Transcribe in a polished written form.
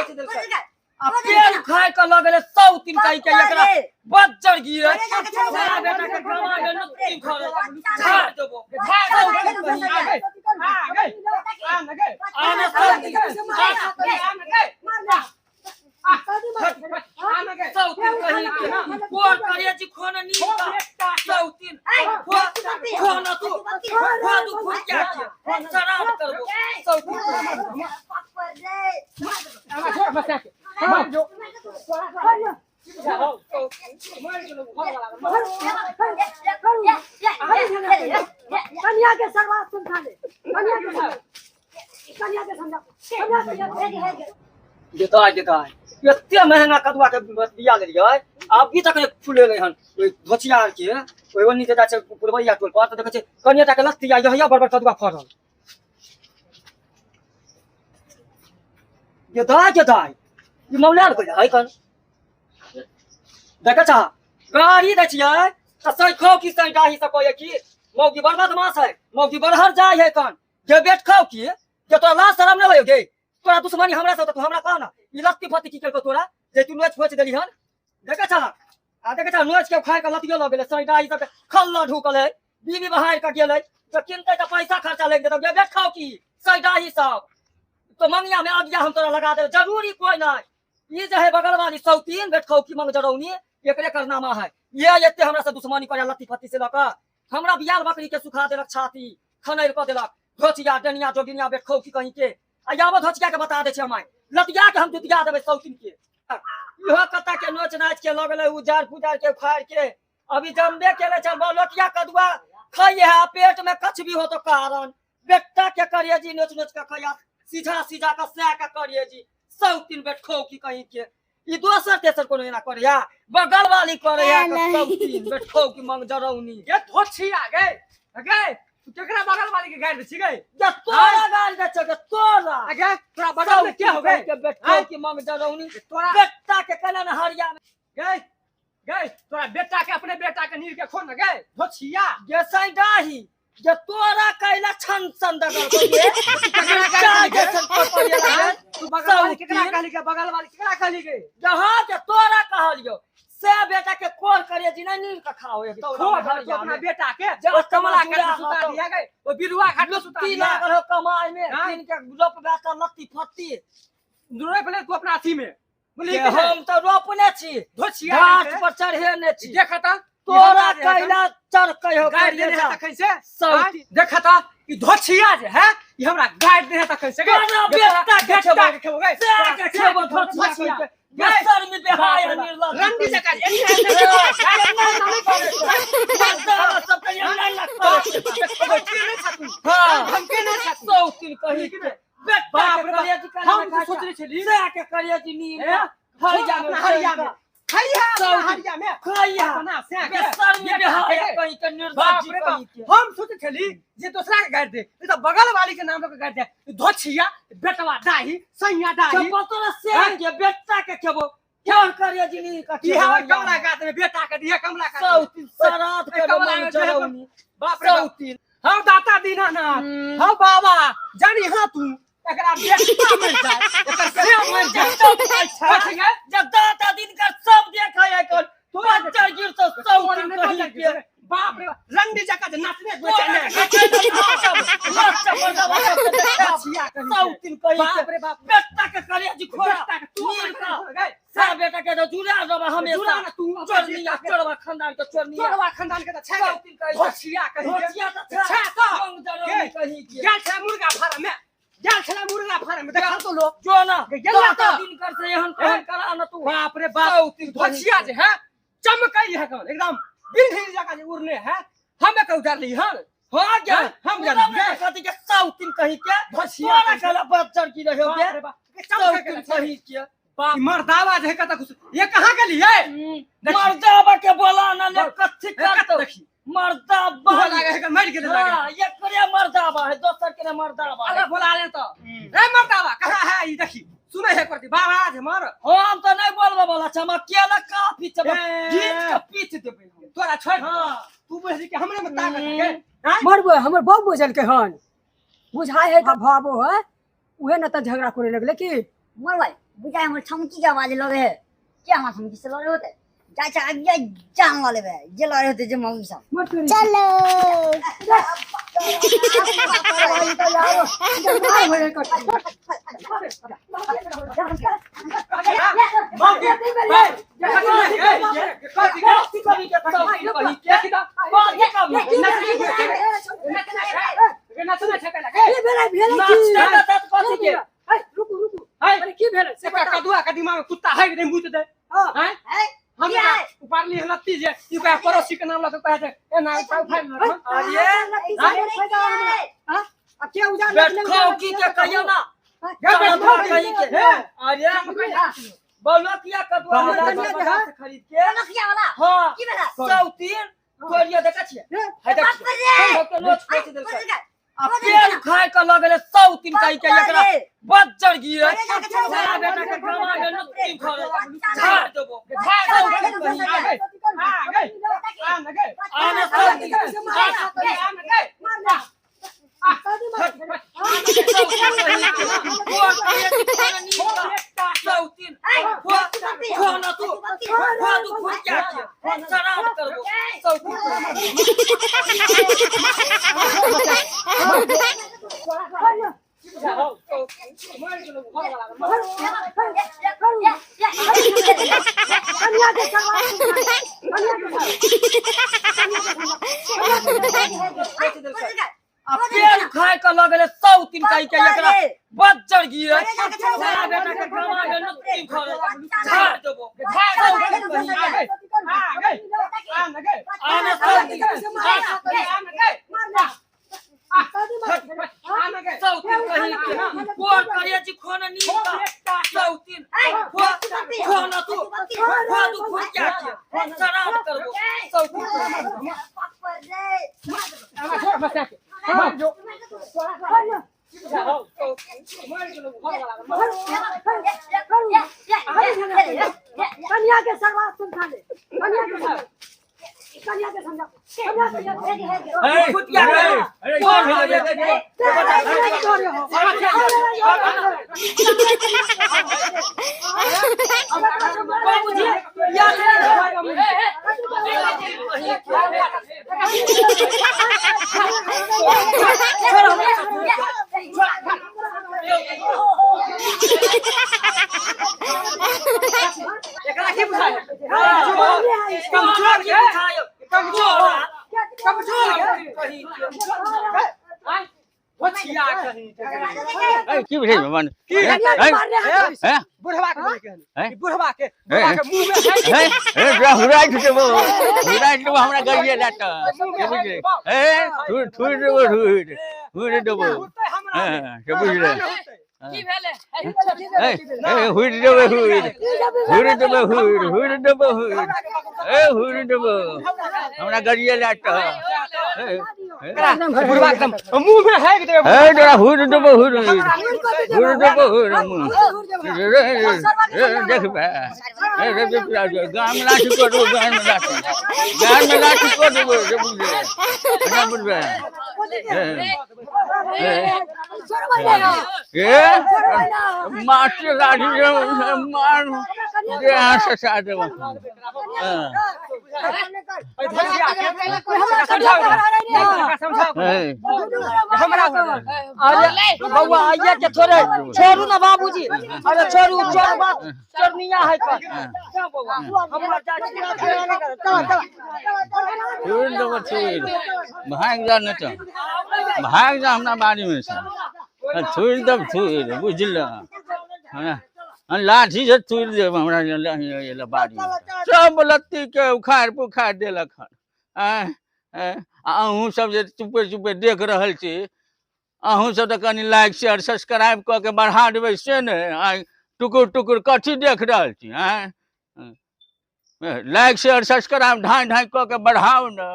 बेच देलकै आ पेड़ खाए के लगले 100 कहि के एकरा बज्जर गिरे सारा बेटा के गवा में नुक्ती खरे झाड़ देबो कोर करिए जी खोन नी सौतीन खोन तू खोन क्या शराब करबो सौतीन कन्या के सर्वात समझा ले कन्या के समझा देता एते महंगा कदुआ के बिया लेलियै अभी तक फूले नै हन ओइ धोचिया के ओइ ओनी जे जाय पुरबैया टोल पर त देखै छै कन्याटा के लत्तिया यहिया बड़ कदुआ फरल ये मौलाल को है कन देखा छा गाड़ी दै छियै त सै खौ की सै डाही सब कहै की मौगी बड़ बदमाश है मौगी बड़हर जाय है कन जे बेट खाओ की जे तोरा लाज शरम नै होय गे तोरा दुश्मनी हमरा से त तू हमरा कह ना ई लत्ती फत्ती की करको तोरा जे तू नोच फोच देली हन देखा छा आ देखा छा नोच के खाए के लत्तियो लग गेले सै डाही सब खल्ला ढुकल है बीवी बहार के गेलै त किनते त पैसा खर्चा लग देत जे बेट खाओ की सै डाही सब तो मंगिया में आगिया हम तोरा लगा दे जरूरी कोई नहीं ये जो है बगल वाली सौतीन बेट खाओ की मंग जरौनी एकरे करनामा है ये एते हमरा से दुश्मनी करे लत्ती फत्ती से लका हमरा बियाल बकरी के सुखा देलक छाती खनैर क देलक धोचिया डनिया जोगिनिया बेट खाओ की कहीं के आ याबो धोचिया के बता दे छै हम लतिया के हम दुतिया देबे सौतीन के इहो कता के नोच नाच के लगले उजार पुजार के फाड़ के अभी जमबे केले चल लतिया कदुआ खाइए है पेट में कछ भी हो तो कारण बेटा के करिए जी नोच नोच के खया सीधा सीधा का सै का करिए जी 103 बेट खो की कहीं के ई दोसर तेसर कोनो एना करे या बगल वाली करे या 103 बेट खो की मंग जरौनी ये धोछी आ गए तू केकरा बगल वाली के गाड़ दे छी गए या तोरा गाल दे छके तोरा आगे तोरा बगल में क्या हो गए के बेट खो की मंग जरौनी तोरा बेटा के कलन हरिया में गए तोरा बेटा के अपने बेटा के नीर के खोन गए धोछिया ये सै डाही जे तोरा कैला छन सन दगल के तू बगल वाली केकरा कहली के बगल वाली केकरा कहली के जहां के तोरा कहलियो से बेटा के कोर करे जी नहीं नील का खाओ एक तो अपना बेटा के ओ कमला के सुता दिया गए ओ बिरुआ घाट में सुता दिया लागल हो कमाई में दिन के रोप बेटा लत्ती फत्ती दुरे पहले तू अपना अथी में बोली हम तो रोपने छी धोछिया घाट पर चढ़ेने छी देखता तोरा कैला चढ़ कहियो गाड़ दे है त कैसे सौती देखता ई धोछिया जे है ई हमरा गाड़ दे है त कैसे बेटा के खेबो गए के खेबो धोछिया बेसर में बेहाय निर्लज रंडी जका सब के नहीं लगता हां हम के नहीं छत सौतीन कहि के बेटा के करिया जी हम सोचले छली से के करिया जी नी हरिया में हरिया में खैया बना से बेसर में बेहाय कहि के निर्लज कहि के हम सोचे छली जे दूसरा के गाड़ दे ई तो बगल वाली के नाम के गाड़ दे धोछिया बेटवा दाही सैया दाही तोरा से के बेटा के खेबो क्या करिया जी नी का की है कमला गात में बेटा के दिया कमला का सौतीन सराद के मन जरौनी बाप रे सौतीन हम दाता दीनानाथ हम बाबा जानी हां तू एकरा बेटा मर जाए एकर से मर जाए जब दाता दिन का सब देखा है कौन तू चढ़ गिर तो सौतीन कहि के बाप रे रंडी जका नाचने बेचने सौतीन कहि बाप रे बाप बेटा के करिया जी खोरा तू का सा बेटा के तो जुड़ा रबा हमेशा तू चोरनिया चोरवा खानदान के चोरनिया चोरवा खानदान के त छै सौतीन कहि धोछिया कहि धोछिया त छै तो मंग जरौनी कहि के गेल छै मुर्गा फार्म में देखा तो लो जो ना गेला तो दिन कर से एहन करा न तू बाप रे बाप धोछिया जे है चमकई है कौन एकदम बिल्डिंग जका जे उड़ने है हमें के उतार ली हन हो गया हम गए कथि के सौतीन कहि के धोछिया कला बच्चर की रहे बाप रे बाप सौतीन कहि के बाप मर्दावा जे कत कुछ ये कहां के लिए मर्दावा के बोला ना ले कथि करत देखी मर्दावा लागे है मर के लागे हां ये करे मर्दावा है दोसर के मर्दावा अरे बोला ले तो रे मर्दावा कहां है ई देखी सुने है करती बाबा आज हमर हम तो नहीं बोलबे बोला छ हम अकेला काफी चब गीत के पीछ देबे तोरा छोड़ हां तू बोली के हमरे में ताकत है मरबो हमर बहु बुझल के हन बुझाय है त भाबो है उहे न त झगड़ा करे लगले कि मरलै बुझाए हमर छमकी के आवाज लगे है क्या हम छमकी से लगे होते जा जा आगे जान वाले बे जे लगे होते जे मौगी सब मत करी चलो भाई होए कट रुकू रुकू अरे की भेल से कदुआ के दिमाग में कुत्ता है नहीं मुत दे हैं हम ऊपर ली लत्ती जे ई का पड़ोसी के नाम ला तो कहते ए ना फाइल अब क्या उजाड़ बैठो की के कहियो ना कहीं के अरे बोलो किया कदुआ खरीद के नखिया वाला हां की भेला सौतीन कोरिया देखा छिए है बाप रे सबके नोच खोच देल आ पेड़ खाए के लगले सौतीन कहीं के एकरा बज्जर गिरे सारा बेटा के गवा में नत्ती घर झाड़ देबो झाड़ देबो कहीं आ गए आ गए आने सौतीन आ गए कन्या के आ पेड़ खाए के लगले सौतीन कहीं के एकरा बज्जर गिरे सारा बेटा के गवा में नत्ती घर झाड़ देबो झाड़ देबो कहीं आ गए आने सौतीन सौतीन कहीं के कोर करिए जी खोना नी का सौतीन खोना तू खोन क्या किया शराब करबो सौतीन कन्या के सर्वात सुनता ले कन्या के समझा ए कुतिया कौन है ये बाबूजी याद एकरा के बुझाय कमजोर कहीं बचिया कहीं की भेल मन हैं बुढ़वा के बोल के हैं? बुढ़वा के मुंह में है हैं ए हुराई देबो हमरा गरिए लाट के बुझले ए थुर देबो हां के बुझले की भेले ए हुर देबो हुर देबो हमरा गरिए लाट बुढ़वा एकदम मुंह में है के ए जरा हुर देबो देख बे ए गाम लाठी को दो गाम में लाठी को दो बुझले ना बुझबे ए मास्टर लाठी मार दे आशा साथ हमरा अरे बउआ आइए के थोड़े छोड़ू ना बाबूजी अरे छोड़ू चोर बात चोरनिया है का क्या बउआ हमरा भाग जा न तो भाग जा हमरा बाड़ी में से थोड़ी दब थोड़ी बुझल लाठी से थोड़ी देब हमरा बाड़ी में सब लत्ती के उखाड़ पुखाड़ देलक अहूँ सब जे चुपे चुपे देख रहल छी अहूँ सब तो कनी लाइक शेयर सब्सक्राइब कऽ के बढ़ा देबै से ने टुकुर टुकुर कथी देख रहल छी लाइक शेयर सब्सक्राइब ढाई ढाई कऽ के बढ़ाउ ने